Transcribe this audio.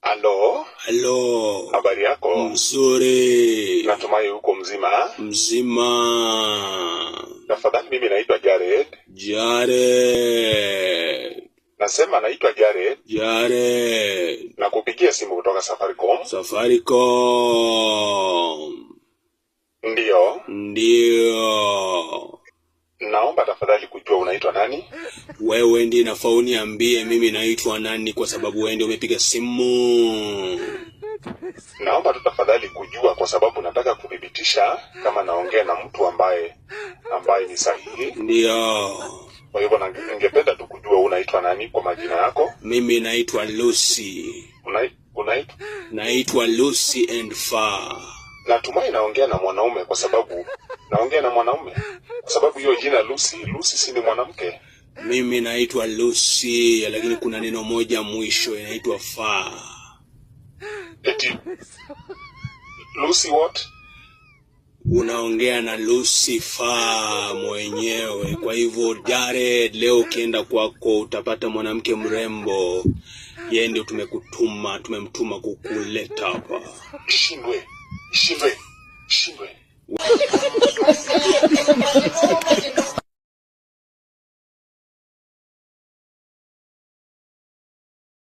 Halo. Halo. Habari yako? Mzuri. Natumai uko mzima. Mzima. Tafadhali, mimi naitwa Jared. Jared. Nasema naitwa Jared. Jared. Nakupigia simu kutoka Safaricom. Safaricom. Ndio. Naomba tafadhali kujua unaitwa nani? Wewe ndiye nafaa uniambie mimi naitwa nani, kwa sababu wewe ndiye umepiga simu. Naomba tu tafadhali kujua, kwa sababu nataka kudhibitisha kama naongea na mtu ambaye ni sahihi. Ndio. Kwa hivyo ningependa tu kujua unaitwa nani kwa majina yako? Mimi naitwa Lucy. Unaitwa? Naitwa Lucy and Far. Natumai naongea na mwanaume, kwa sababu naongea na mwanaume. Kwa sababu hiyo jina Lucy si ni mwanamke. Mimi naitwa Lucy, lakini kuna neno moja mwisho inaitwa Far. Eti Lucy what? Unaongea na Lucifer mwenyewe. Kwa hivyo Jared, leo ukienda kwako utapata mwanamke mrembo. Yeye ndio tumemtuma kukuleta hapa. Shindwe.